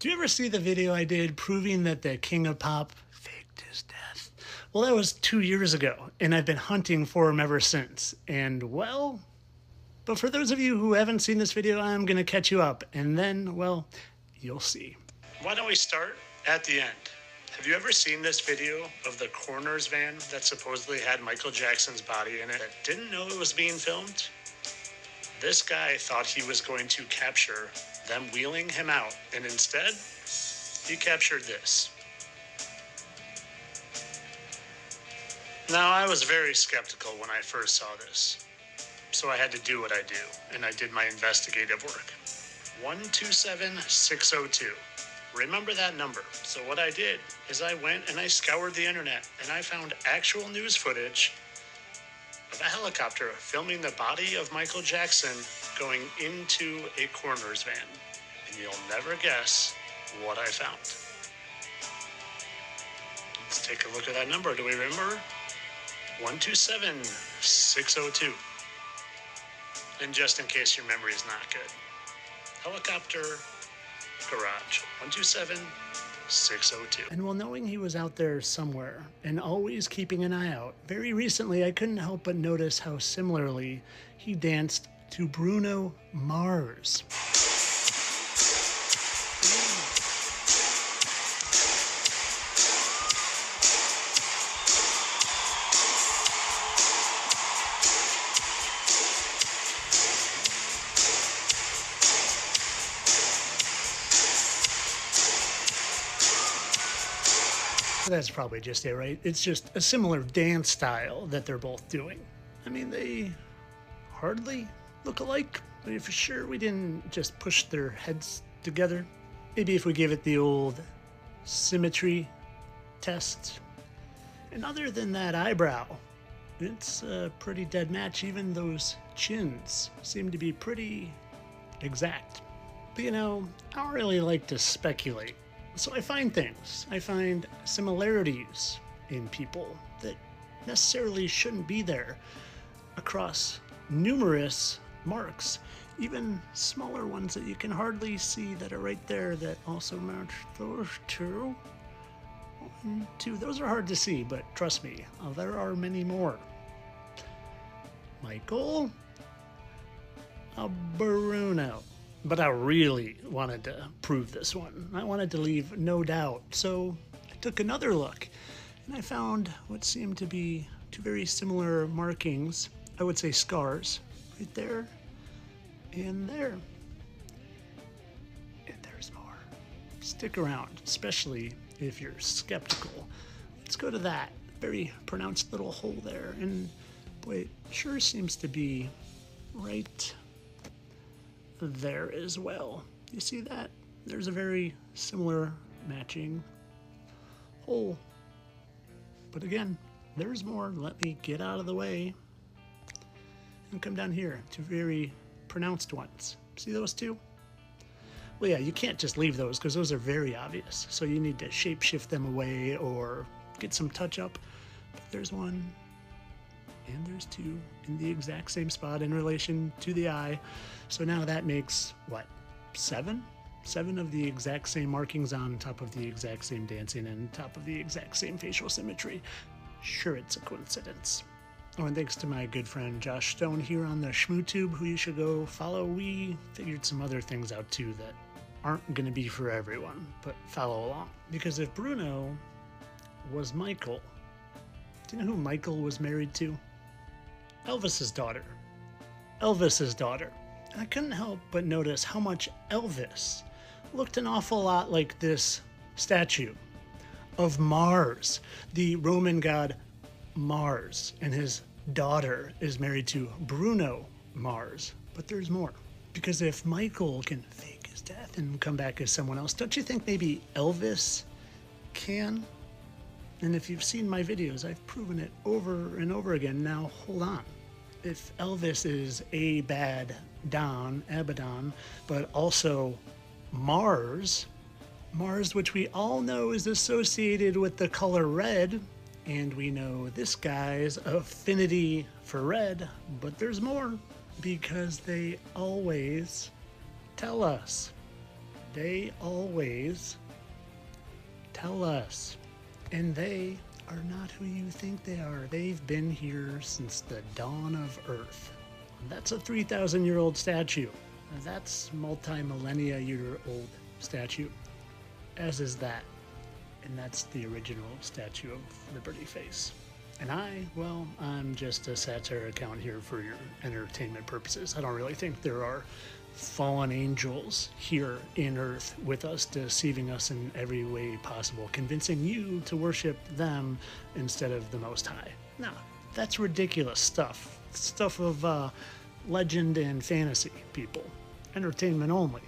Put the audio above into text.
Do you ever see the video I did proving that the King of Pop faked his death? Well, that was 2 years ago, and I've been hunting for him ever since. And, well, but for those of you who haven't seen this video, I'm going to catch you up, and then, well, you'll see. Why don't we start at the end? Have you ever seen this video of the coroner's van that supposedly had Michael Jackson's body in it that didn't know it was being filmed? This guy thought he was going to capture them wheeling him out, and instead, he captured this. Now, I was very skeptical when I first saw this, so I had to do what I do, and I did my investigative work. 127602. Remember that number. So what I did is I went and I scoured the internet, and I found actual news footage of a helicopter filming the body of Michael Jackson going into a coroner's van. And you'll never guess what I found. Let's take a look at that number. Do we remember? 127602. And just in case your memory is not good, helicopter garage 127602. And while knowing he was out there somewhere and always keeping an eye out, very recently I couldn't help but notice how similarly he danced to Bruno Mars. That's probably just it, right? It's just a similar dance style that they're both doing. I mean, they hardly look alike. I mean, for sure we didn't just push their heads together. Maybe if we give it the old symmetry test. And other than that eyebrow, it's a pretty dead match. Even those chins seem to be pretty exact. But you know, I don't really like to speculate. So I find things. I find similarities in people that necessarily shouldn't be there across numerous marks, even smaller ones that you can hardly see that are right there that also match those two. 1, 2, those are hard to see, but trust me, there are many more. Michael, Bruno. But I really wanted to prove this one. I wanted to leave no doubt. So I took another look, and I found what seemed to be two very similar markings. I would say scars, right there and there. And there's more. Stick around, especially if you're skeptical. Let's go to that very pronounced little hole there. And boy, it sure seems to be right there as well. You see that? There's a very similar matching hole. But again, there's more. Let me get out of the way and come down here. Two very pronounced ones. See those two? Well, yeah, you can't just leave those because those are very obvious. So you need to shape shift them away or get some touch up. But there's one. And there's two in the exact same spot in relation to the eye. So now that makes, what, 7? 7 of the exact same markings on top of the exact same dancing and top of the exact same facial symmetry. Sure, it's a coincidence. Oh, and thanks to my good friend Josh Stone here on the ShmooTube, who you should go follow. We figured some other things out too that aren't going to be for everyone, but follow along. Because if Bruno was Michael, do you know who Michael was married to? Elvis's daughter. Elvis's daughter. And I couldn't help but notice how much Elvis looked an awful lot like this statue of Mars, the Roman god Mars, and his daughter is married to Bruno Mars. But there's more. Because if Michael can fake his death and come back as someone else, don't you think maybe Elvis can? And if you've seen my videos, I've proven it over and over again. Now, hold on. If Elvis is Abaddon, but also Mars, which we all know is associated with the color red, and we know this guy's affinity for red, but there's more, because they always tell us. They always tell us, and they are not who you think they are. They've been here since the dawn of Earth. That's a 3,000-year-old statue. That's multi-millennia-year-old statue, as is that. And that's the original Statue of Liberty face. And I'm just a satire account here for your entertainment purposes. I don't really think there are fallen angels here in Earth with us, deceiving us in every way possible, convincing you to worship them instead of the Most High. No, that's ridiculous stuff. Stuff of legend and fantasy, people. Entertainment only.